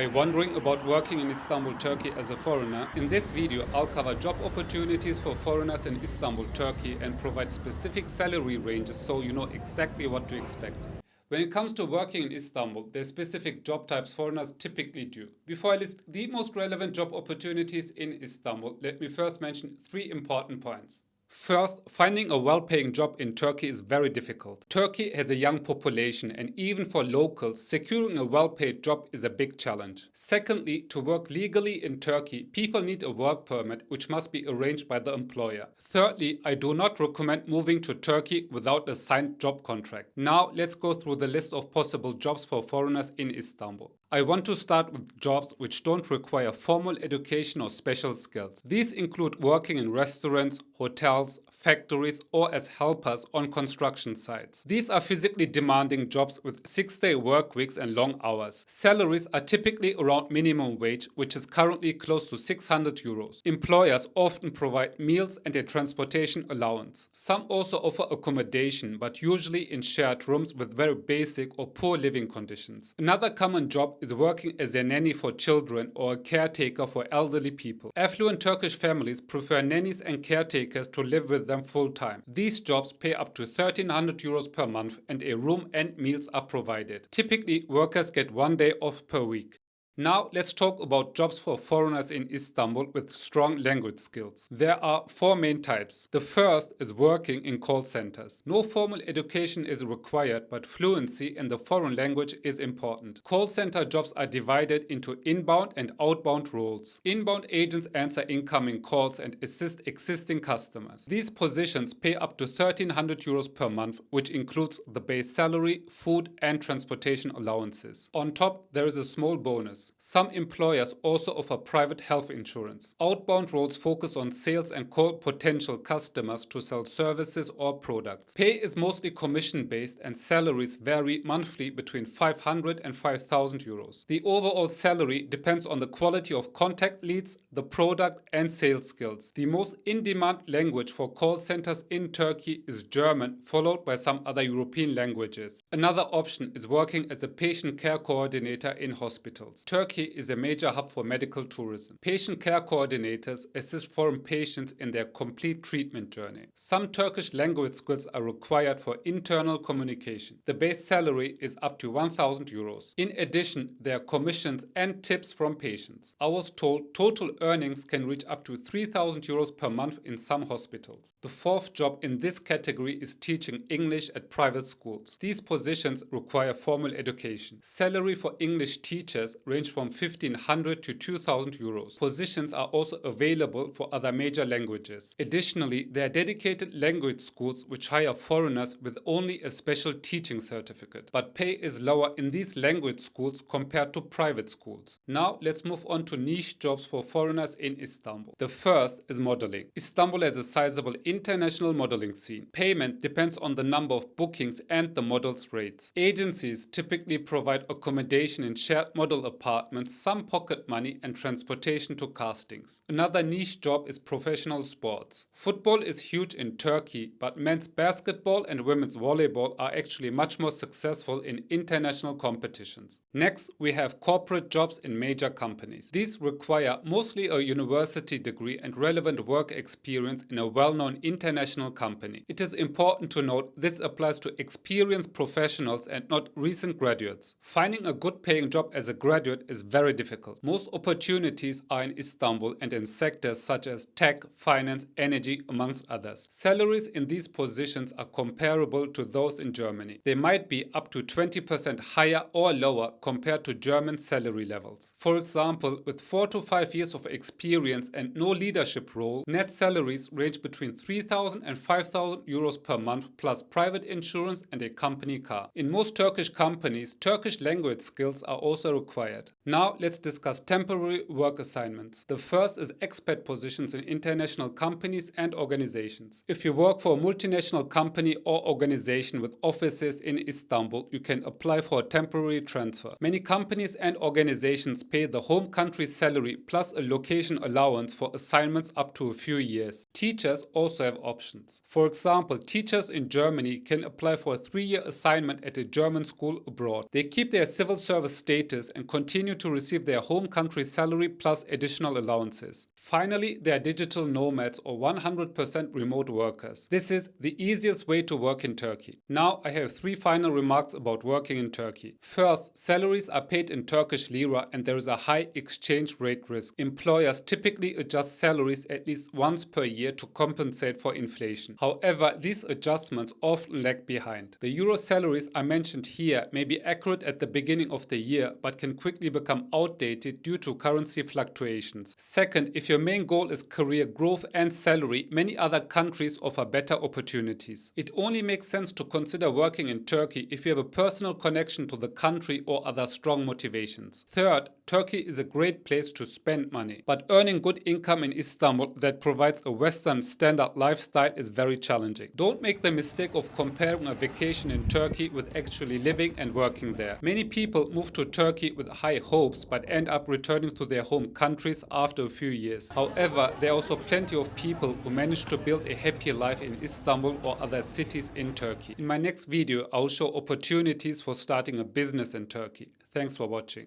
Are you wondering about working in Istanbul, Turkey as a foreigner? In this video, I'll cover job opportunities for foreigners in Istanbul, Turkey and provide specific salary ranges so you know exactly what to expect. When it comes to working in Istanbul, there are specific job types foreigners typically do. Before I list the most relevant job opportunities in Istanbul, let me first mention three important points. First, finding a well-paying job in Turkey is very difficult. Turkey has a young population and even for locals, securing a well-paid job is a big challenge. Secondly, to work legally in Turkey, people need a work permit which must be arranged by the employer. Thirdly, I do not recommend moving to Turkey without a signed job contract. Now, let's go through the list of possible jobs for foreigners in Istanbul. I want to start with jobs which don't require formal education or special skills. These include working in restaurants, hotels, factories, or as helpers on construction sites. These are physically demanding jobs with 6-day work weeks and long hours. Salaries are typically around minimum wage, which is currently close to 600 euros. Employers often provide meals and a transportation allowance. Some also offer accommodation, but usually in shared rooms with very basic or poor living conditions. Another common job is working as a nanny for children or a caretaker for elderly people. Affluent Turkish families prefer nannies and caretakers to live with them full-time. These jobs pay up to 1,300 euros per month and a room and meals are provided. Typically, workers get 1 day off per week. Now let's talk about jobs for foreigners in Istanbul with strong language skills. There are four main types. The first is working in call centers. No formal education is required, but fluency in the foreign language is important. Call center jobs are divided into inbound and outbound roles. Inbound agents answer incoming calls and assist existing customers. These positions pay up to 1,300 euros per month, which includes the base salary, food and transportation allowances. On top, there is a small bonus. Some employers also offer private health insurance. Outbound roles focus on sales and call potential customers to sell services or products. Pay is mostly commission-based and salaries vary monthly between 500 and 5,000 euros. The overall salary depends on the quality of contact leads, the product and sales skills. The most in-demand language for call centers in Turkey is German, followed by some other European languages. Another option is working as a patient care coordinator in hospitals. Turkey is a major hub for medical tourism. Patient care coordinators assist foreign patients in their complete treatment journey. Some Turkish language skills are required for internal communication. The base salary is up to 1,000 euros. In addition, there are commissions and tips from patients. I was told total earnings can reach up to 3,000 euros per month in some hospitals. The fourth job in this category is teaching English at private schools. These positions require formal education. Salary for English teachers range from 1,500 to 2,000 euros. Positions are also available for other major languages. Additionally, there are dedicated language schools which hire foreigners with only a special teaching certificate. But pay is lower in these language schools compared to private schools. Now let's move on to niche jobs for foreigners in Istanbul. The first is modeling. Istanbul has a sizable international modeling scene. Payment depends on the number of bookings and the model's rates. Agencies typically provide accommodation in shared model apartments, some pocket money and transportation to castings. Another niche job is professional sports. Football is huge in Turkey, but men's basketball and women's volleyball are actually much more successful in international competitions. Next, we have corporate jobs in major companies. These require mostly a university degree and relevant work experience in a well-known international company. It is important to note this applies to experienced professionals and not recent graduates. Finding a good paying job as a graduate is very difficult. Most opportunities are in Istanbul and in sectors such as tech, finance, energy, amongst others. Salaries in these positions are comparable to those in Germany. They might be up to 20% higher or lower compared to German salary levels. For example, with 4 to 5 years of experience and no leadership role, net salaries range between 3,000 and 5,000 euros per month plus private insurance and a company car. In most Turkish companies, Turkish language skills are also required. Now let's discuss temporary work assignments. The first is expat positions in international companies and organizations. If you work for a multinational company or organization with offices in Istanbul, you can apply for a temporary transfer. Many companies and organizations pay the home country's salary plus a location allowance for assignments up to a few years. Teachers also have options. For example, teachers in Germany can apply for a 3-year assignment at a German school abroad. They keep their civil service status and continue continue to receive their home country salary plus additional allowances. Finally, they are digital nomads or 100% remote workers. This is the easiest way to work in Turkey. Now I have 3 final remarks about working in Turkey. First, salaries are paid in Turkish lira and there is a high exchange rate risk. Employers typically adjust salaries at least once per year to compensate for inflation. However, these adjustments often lag behind. The euro salaries I mentioned here may be accurate at the beginning of the year but can quickly become outdated due to currency fluctuations. Second, if your main goal is career growth and salary, many other countries offer better opportunities. It only makes sense to consider working in Turkey if you have a personal connection to the country or other strong motivations. Third, Turkey is a great place to spend money, but earning good income in Istanbul that provides a Western standard lifestyle is very challenging. Don't make the mistake of comparing a vacation in Turkey with actually living and working there. Many people move to Turkey with high hopes but end up returning to their home countries after a few years. However, there are also plenty of people who manage to build a happy life in Istanbul or other cities in Turkey. In my next video, I'll show opportunities for starting a business in Turkey. Thanks for watching.